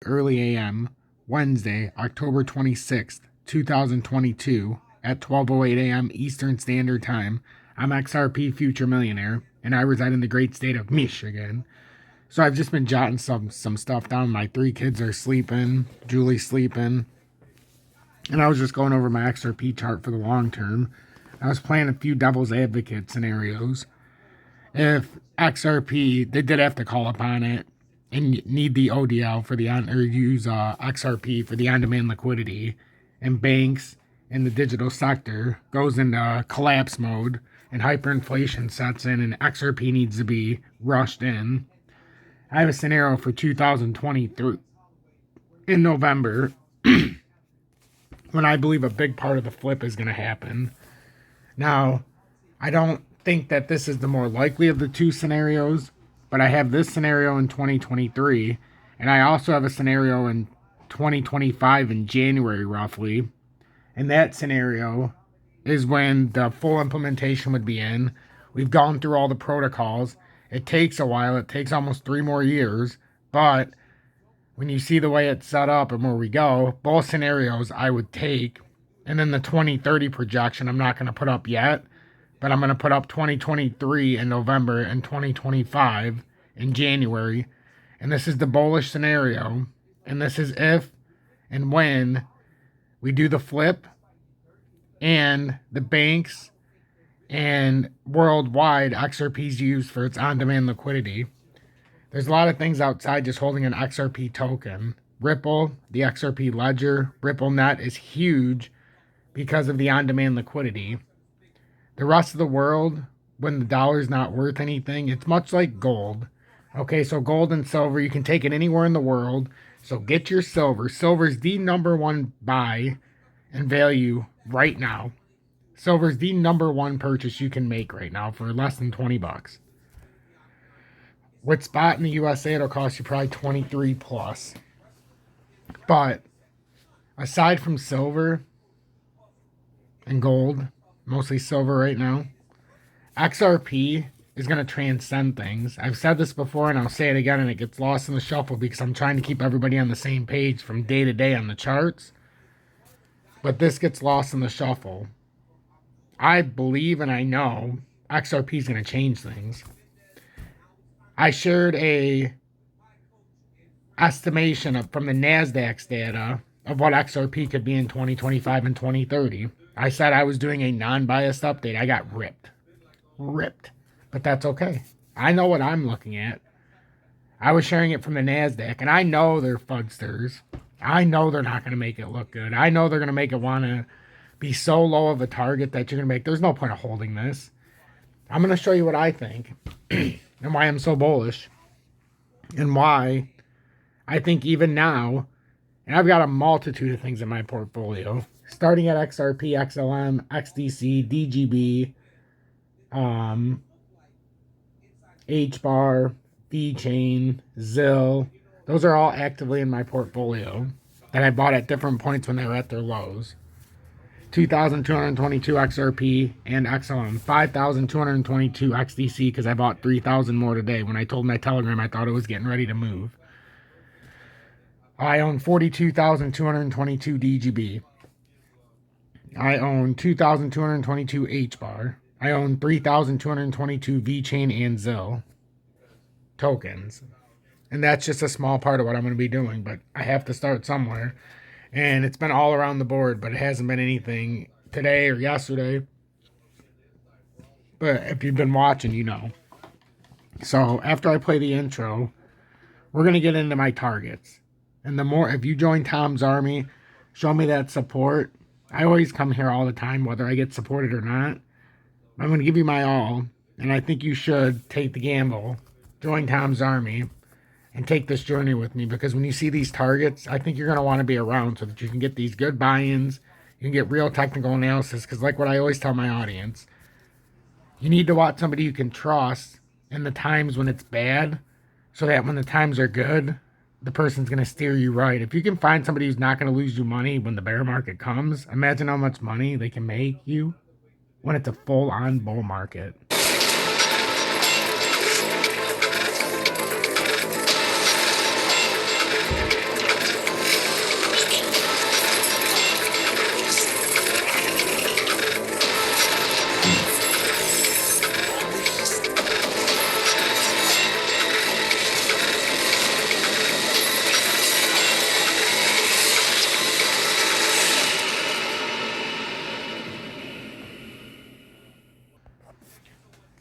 early a.m. Wednesday, October 26th, 2022 at 12:08 a.m. Eastern Standard Time. I'm XRP Future Millionaire, and I reside in the great state of Michigan. So I've just been jotting some stuff down. My 3 kids are sleeping, Julie's sleeping, and I was just going over my XRP chart for the long term. I was playing a few devil's advocate scenarios. If XRP, they did have to call upon it and need the ODL for the or use XRP for the on-demand liquidity, and banks in the digital sector goes into collapse mode and hyperinflation sets in and XRP needs to be rushed in. I have a scenario for 2023 in November when I believe a big part of the flip is going to happen. Now, I don't think that this is the more likely of the 2 scenarios, but I have this scenario in 2023, and I also have a scenario in 2025 in January, roughly. And that scenario is when the full implementation would be in. We've gone through all the protocols. It takes a while. It takes almost 3 more years. But when you see the way it's set up and where we go, both scenarios I would take. And then the 2030 projection I'm not going to put up yet, but I'm going to put up 2023 in November and 2025 in January. And this is the bullish scenario. And this is if and when we do the flip and the banks and worldwide XRP is used for its on-demand liquidity. There's a lot of things outside just holding an XRP token. Ripple, the XRP ledger, RippleNet is huge because of the on-demand liquidity. The rest of the world, when the dollar's not worth anything, it's much like gold. Okay, so gold and silver, you can take it anywhere in the world. So get your silver. Silver is the #1 buy and value right now. Silver is the #1 purchase you can make right now for less than 20 bucks. With spot in the USA, it'll cost you probably 23 plus. But aside from silver and gold, mostly silver right now, XRP is going to transcend things. I've said this before and I'll say it again, and it gets lost in the shuffle because I'm trying to keep everybody on the same page from day to day on the charts. But this gets lost in the shuffle. I believe and I know XRP is going to change things. I shared a estimation from the NASDAQ's data of what XRP could be in 2025 and 2030. I said I was doing a non-biased update. I got ripped. But that's okay. I know what I'm looking at. I was sharing it from the NASDAQ, and I know they're fudsters. I know they're not going to make it look good. I know they're going to make it want to be so low of a target that you're going to make. There's no point of holding this. I'm going to show you what I think and why I'm so bullish and why I think even now, and I've got a multitude of things in my portfolio, starting at XRP, XLM, XDC, DGB, HBAR, VChain, ZIL. Those are all actively in my portfolio that I bought at different points when they were at their lows. 2,222 XRP and XLM. 5,222 XDC because I bought 3,000 more today. When I told my Telegram I thought it was getting ready to move. I own 42,222 DGB. I own 2,222 HBAR. I own 3,222 VChain and ZIL tokens. And that's just a small part of what I'm going to be doing, but I have to start somewhere. And it's been all around the board, but it hasn't been anything today or yesterday. But if you've been watching, you know. So after I play the intro, we're going to get into my targets. And the more, if you join Tom's Army, show me that support. I always come here all the time, whether I get supported or not. I'm going to give you my all. And I think you should take the gamble. Join Tom's Army. And take this journey with me, because when you see these targets, I think you're going to want to be around so that you can get these good buy-ins. You can get real technical analysis, because like what I always tell my audience, you need to watch somebody you can trust in the times when it's bad, so that when the times are good, the person's going to steer you right. If you can find somebody who's not going to lose you money when the bear market comes, imagine how much money they can make you when it's a full-on bull market.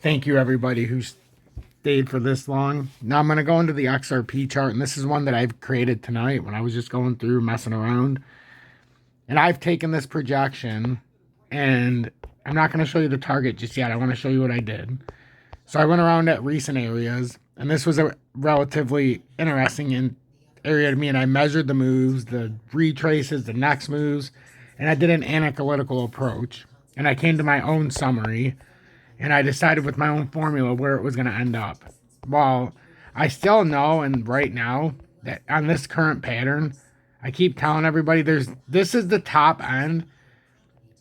Thank you, everybody who stayed for this long. Now I'm going to go into the XRP chart, and this is one that I've created tonight when I was just going through messing around. And I've taken this projection, and I'm not going to show you the target just yet. I want to show you what I did. So I went around at recent areas, and this was a relatively interesting area to me, and I measured the moves, the retraces, the next moves, and I did an analytical approach. And I came to my own summary, and I decided with my own formula where it was going to end up. Well, I still know, and right now, that on this current pattern, I keep telling everybody this is the top end,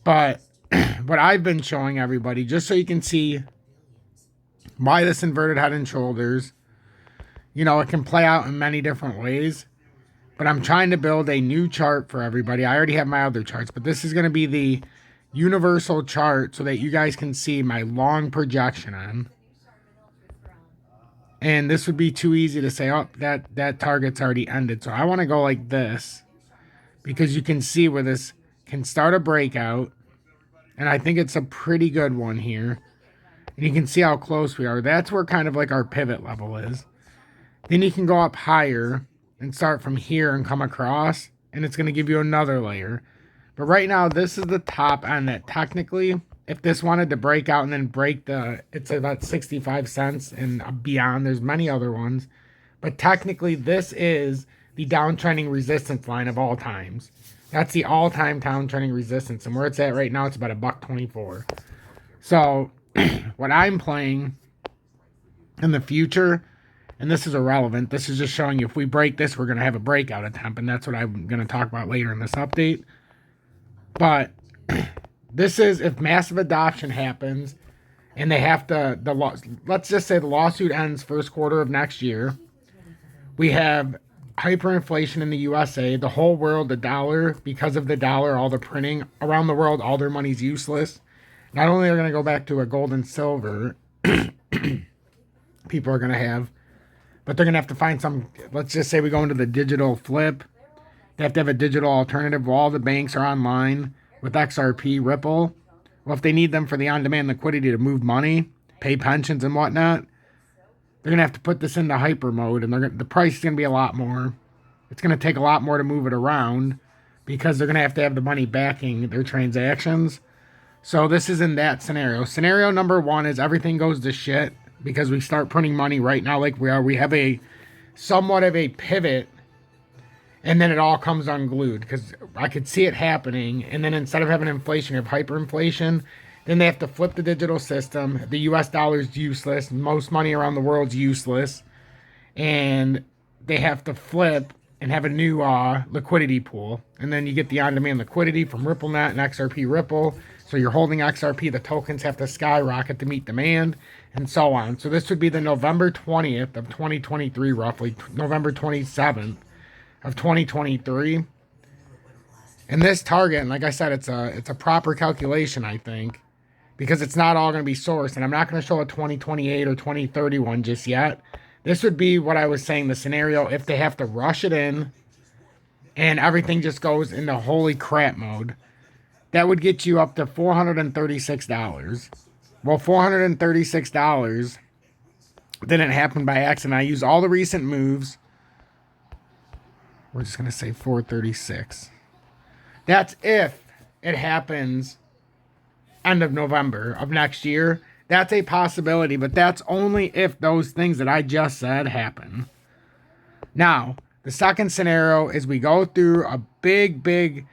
but what I've been showing everybody, just so you can see why this inverted head and shoulders, you know, it can play out in many different ways, but I'm trying to build a new chart for everybody. I already have my other charts, but this is going to be the universal chart so that you guys can see my long projection on. And this would be too easy to say, oh, that target's already ended. So I want to go like this because you can see where this can start a breakout. And I think it's a pretty good one here. And you can see how close we are. That's where kind of like our pivot level is. Then you can go up higher and start from here and come across. And it's going to give you another layer. But right now, this is the top end that technically, if this wanted to break out and then break it's about 65 cents and beyond. There's many other ones. But technically, this is the downtrending resistance line of all times. That's the all-time downtrending resistance. And where it's at right now, it's about $1.24. So what I'm playing in the future, and this is irrelevant. This is just showing you if we break this, we're going to have a breakout attempt. And that's what I'm going to talk about later in this update. But this is if massive adoption happens and they have to, let's just say the lawsuit ends first quarter of next year. We have hyperinflation in the USA, the whole world, the dollar, because of the dollar, all the printing around the world, all their money's useless. Not only are they going to go back to a gold and silver, people are going to have, but they're going to have to find some, let's just say we go into the digital flip. They have to have a digital alternative. Well, all the banks are online with XRP, Ripple. Well, if they need them for the on-demand liquidity to move money, pay pensions and whatnot, they're going to have to put this into hyper mode, and the price is going to be a lot more. It's going to take a lot more to move it around because they're going to have the money backing their transactions. So this is in that scenario. Scenario number one is everything goes to shit because we start printing money right now like we are. We have a somewhat of a pivot, and then it all comes unglued because I could see it happening. And then instead of having inflation, you have hyperinflation. Then they have to flip the digital system. The US dollar is useless. Most money around the world's useless. And they have to flip and have a new liquidity pool. And then you get the on-demand liquidity from RippleNet and XRP Ripple. So you're holding XRP. The tokens have to skyrocket to meet demand and so on. So this would be the November 20th of 2023, roughly. November 27th. Of 2023, and this target, and like I said, it's a proper calculation, I think, because it's not all going to be sourced, and I'm not going to show a 2028 or 2031 just yet. This would be what I was saying, the scenario if they have to rush it in, and everything just goes into holy crap mode. That would get you up to $436. Well, $436 didn't happen by accident. I used all the recent moves. We're just going to say 436. That's if it happens end of November of next year. That's a possibility, but that's only if those things that I just said happen. Now, the second scenario is we go through a big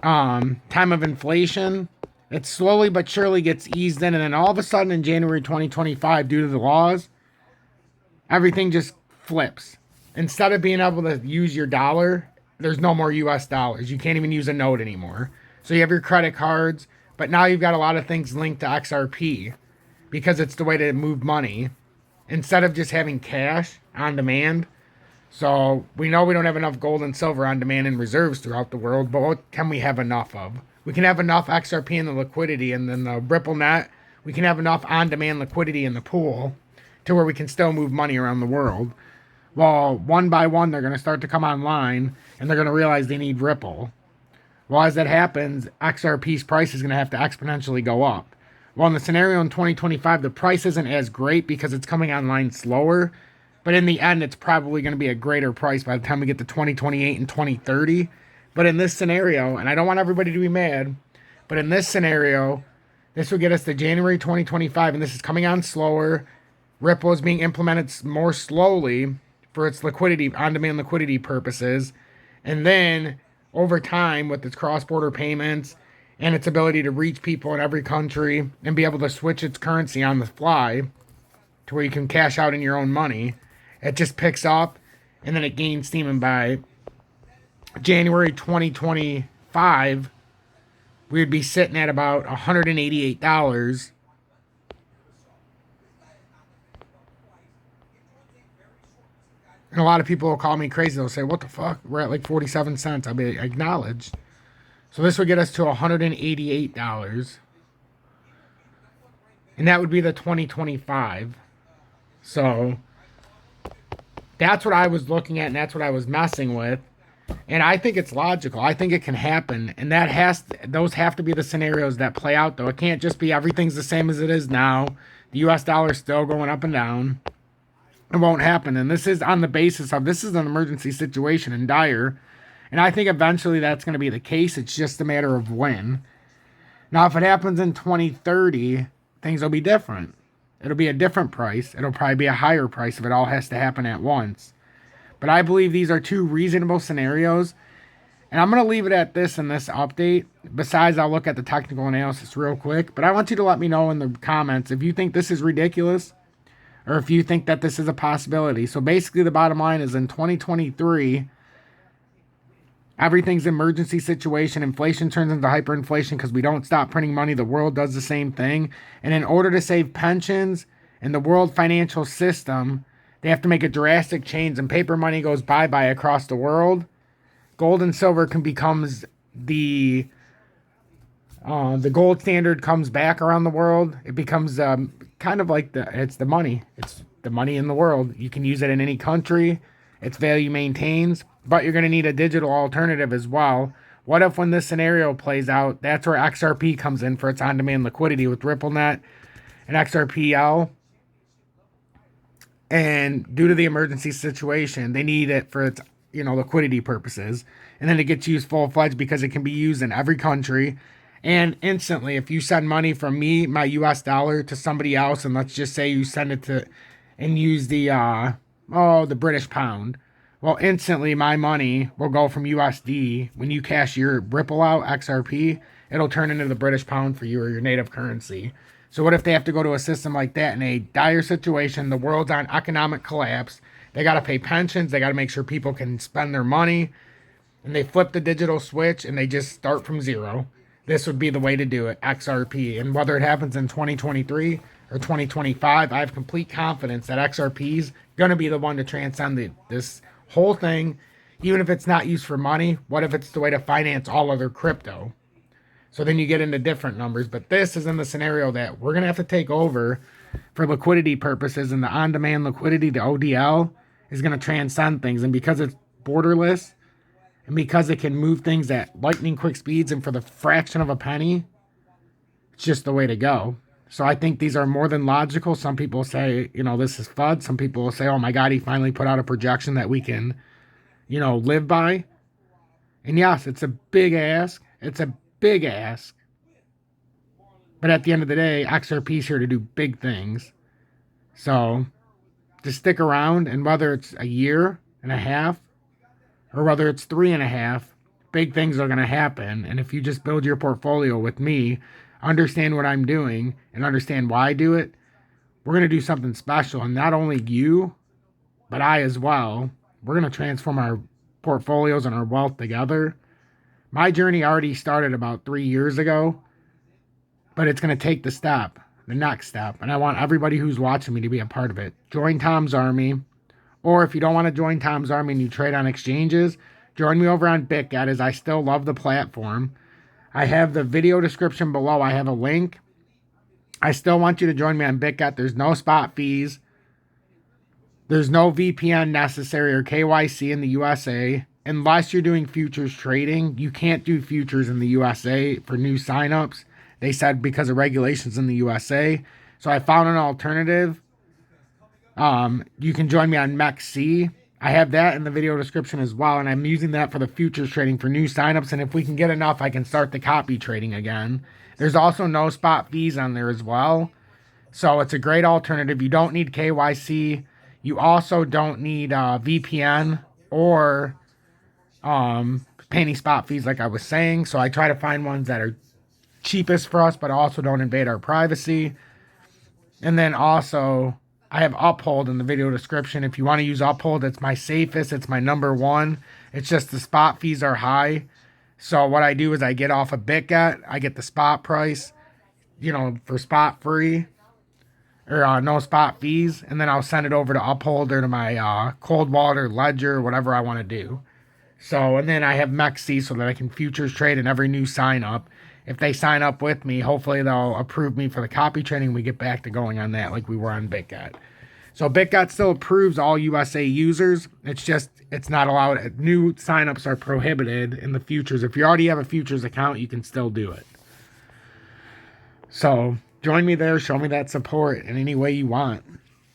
time of inflation. It slowly but surely gets eased in, and then all of a sudden in January 2025, due to the laws, everything just flips. Instead of being able to use your dollar, there's no more US dollars. You can't even use a note anymore. So you have your credit cards, but now you've got a lot of things linked to XRP because it's the way to move money instead of just having cash on demand. So we know we don't have enough gold and silver on demand in reserves throughout the world, but what can we have enough of? We can have enough XRP in the liquidity, and then the RippleNet, we can have enough on-demand liquidity in the pool to where we can still move money around the world. Well, one by one, they're going to start to come online, and they're going to realize they need Ripple. Well, as that happens, XRP's price is going to have to exponentially go up. Well, in the scenario in 2025, the price isn't as great because it's coming online slower. But in the end, it's probably going to be a greater price by the time we get to 2028 and 2030. But in this scenario, and I don't want everybody to be mad, but in this scenario, this would get us to January 2025, and this is coming on slower. Ripple is being implemented more slowly for its liquidity, on-demand liquidity purposes. And then over time, with its cross-border payments and its ability to reach people in every country and be able to switch its currency on the fly to where you can cash out in your own money, it just picks up and then it gains steam. And by January 2025, we would be sitting at about $188. And a lot of people will call me crazy. They'll say, what the fuck? We're at like 47 cents. I'll be acknowledged. So this would get us to $188. And that would be the 2025. So that's what I was looking at, and that's what I was messing with. And I think it's logical. I think it can happen. And those have to be the scenarios that play out, though. It can't just be everything's the same as it is now. The US dollar is still going up and down. It won't happen. And this is on the basis of this is an emergency situation and dire. And I think eventually that's going to be the case. It's just a matter of when. Now, if it happens in 2030, things will be different. It'll be a different price. It'll probably be a higher price if it all has to happen at once. But I believe these are two reasonable scenarios. And I'm going to leave it at this in this update. Besides, I'll look at the technical analysis real quick. But I want you to let me know in the comments if you think this is ridiculous or if you think that this is a possibility. So basically, the bottom line is in 2023, everything's an emergency situation. Inflation turns into hyperinflation because we don't stop printing money. The world does the same thing. And in order to save pensions and the world financial system, they have to make a drastic change, and paper money goes bye-bye across the world. Gold and silver becomes the gold standard comes back around the world. It becomes kind of like it's the money. It's the money in the world. You can use it in any country. Its value maintains, but you're going to need a digital alternative as well. What if when this scenario plays out, that's where XRP comes in for its on-demand liquidity with RippleNet and XRPL? And due to the emergency situation, they need it for its, liquidity purposes. And then it gets used full-fledged because it can be used in every country. And instantly, if you send money from me, my US dollar, to somebody else, and let's just say you send it to and use the British pound. Well, instantly my money will go from USD. When you cash your Ripple out, XRP, it'll turn into the British pound for you or your native currency. So what if they have to go to a system like that in a dire situation? The world's on economic collapse. They got to pay pensions. They got to make sure people can spend their money. And they flip the digital switch and they just start from zero. This would be the way to do it, XRP. And whether it happens in 2023 or 2025, I have complete confidence that XRP is going to be the one to transcend this whole thing. Even if it's not used for money, what if it's the way to finance all other crypto? So then you get into different numbers. But this is in the scenario that we're going to have to take over for liquidity purposes. And the on-demand liquidity, the ODL, is going to transcend things. And because it's borderless, and because it can move things at lightning quick speeds and for the fraction of a penny, it's just the way to go. So I think these are more than logical. Some people say, this is FUD. Some people will say, oh my God, he finally put out a projection that we can, live by. And yes, it's a big ask. It's a big ask. But at the end of the day, XRP is here to do big things. So just stick around, and whether it's a year and a half or whether it's 3.5, big things are going to happen. And if you just build your portfolio with me, understand what I'm doing, and understand why I do it, we're going to do something special. And not only you, but I as well. We're going to transform our portfolios and our wealth together. My journey already started about 3 years ago, but it's going to take the next step. And I want everybody who's watching me to be a part of it. Join Tom's Army. Or if you don't want to join Tom's Army and you trade on exchanges, join me over on BitGet, as I still love the platform. I have the video description below. I have a link. I still want you to join me on BitGet. There's no spot fees. There's no VPN necessary or KYC in the USA. Unless you're doing futures trading, you can't do futures in the USA for new signups. They said because of regulations in the USA. So I found an alternative. You can join me on MEXC. I have that in the video description as well, and I'm using that for the futures trading for new signups. And if we can get enough, I can start the copy trading again. There's also no spot fees on there as well. So it's a great alternative. You don't need KYC. You also don't need VPN or pay any spot fees like I was saying. So I try to find ones that are cheapest for us, but also don't invade our privacy. And then also, I have UPHOLD in the video description. If you want to use UPHOLD, it's my safest. It's my number one. It's just the spot fees are high. So what I do is I get off a BitGet. I get the spot price, for spot free. Or no spot fees. And then I'll send it over to UPHOLD or to my cold wallet or ledger, whatever I want to do. So, and then I have MEXC so that I can futures trade in every new sign up. If they sign up with me, hopefully they'll approve me for the copy trading. We get back to going on that like we were on BitGet. So BitGet still approves all USA users. It's not allowed. New signups are prohibited in the futures. If you already have a futures account, you can still do it. So join me there. Show me that support in any way you want.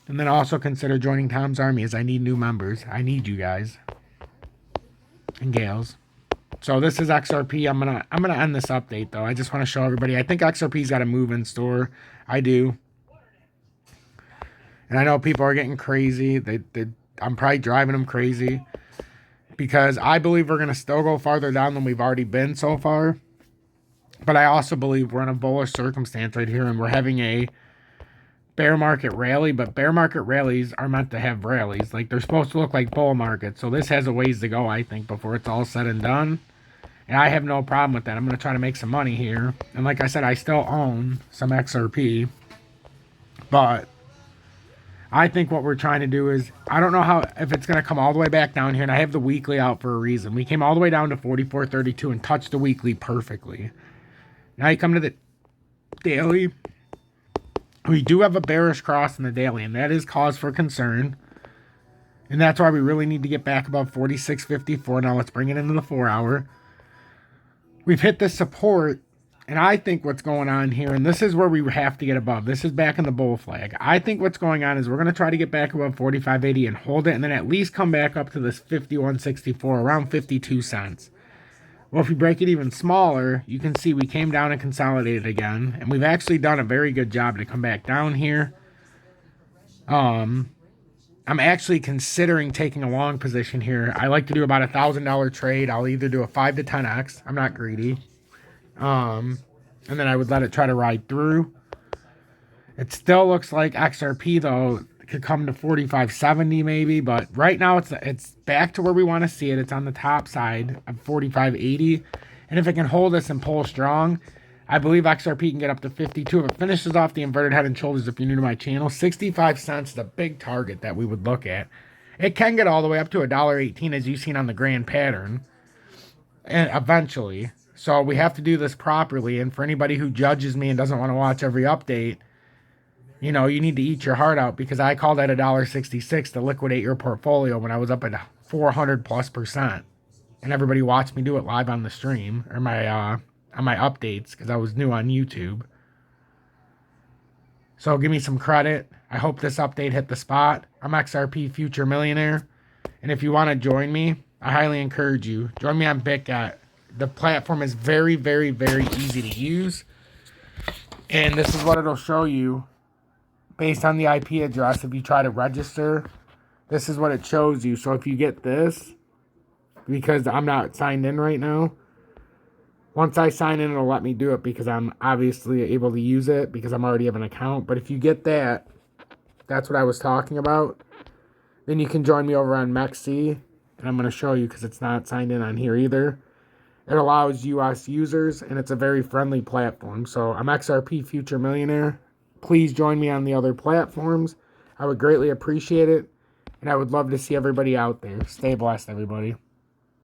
And then also consider joining Tom's Army, as I need new members. I need you guys and gals. So this is XRP. I'm gonna end this update though. I just want to show everybody. I think XRP's got a move in store. I do. And I know people are getting crazy. I'm probably driving them crazy because I believe we're gonna still go farther down than we've already been so far. But I also believe we're in a bullish circumstance right here, and we're having a bear market rally. But bear market rallies are meant to have rallies. Like, they're supposed to look like bull markets. So this has a ways to go, I think, before it's all said and done. And I have no problem with that. I'm going to try to make some money here. And like I said, I still own some XRP. But I think what we're trying to do is, I don't know if it's going to come all the way back down here. And I have the weekly out for a reason. We came all the way down to 44.32 and touched the weekly perfectly. Now you come to the daily. We do have a bearish cross in the daily, and that is cause for concern. And that's why we really need to get back above 46.54. Now let's bring it into the 4-hour. We've hit this support, and I think what's going on here, and this is where we have to get above. This is back in the bull flag. I think what's going on is we're going to try to get back above 45.80 and hold it, and then at least come back up to this 51.64, around 52 cents. Well, if we break it even smaller, you can see we came down and consolidated again. And we've actually done a very good job to come back down here. I'm actually considering taking a long position here. I like to do about $1,000 trade. I'll either do a 5 to 10x. I'm not greedy. And then I would let it try to ride through. It still looks like XRP, though, could come to 45.70 maybe, but right now it's back to where we want to see it. It's on the top side of 45.80, and if it can hold this and pull strong, I believe XRP can get up to 52. If it finishes off the inverted head and shoulders, if you're new to my channel, 65 cents is a big target that we would look at. It can get all the way up to $1.18 as you've seen on the grand pattern, and eventually. So we have to do this properly, and for anybody who judges me and doesn't want to watch every update, you need to eat your heart out, because I called at $1.66 to liquidate your portfolio when I was up at 400+%. And everybody watched me do it live on the stream, or on my updates, because I was new on YouTube. So give me some credit. I hope this update hit the spot. I'm XRP Future Millionaire. And if you want to join me, I highly encourage you. Join me on BitGet. The platform is very, very, very easy to use. And this is what it'll show you. Based on the IP address, if you try to register, this is what it shows you. So if you get this, because I'm not signed in right now, once I sign in, it'll let me do it because I'm obviously able to use it because I'm already have an account. But if you get that, that's what I was talking about, then you can join me over on MEXC. And I'm going to show you because it's not signed in on here either. It allows US users, and it's a very friendly platform. So I'm XRP Future Millionaire. Please join me on the other platforms. I would greatly appreciate it. And I would love to see everybody out there. Stay blessed, everybody.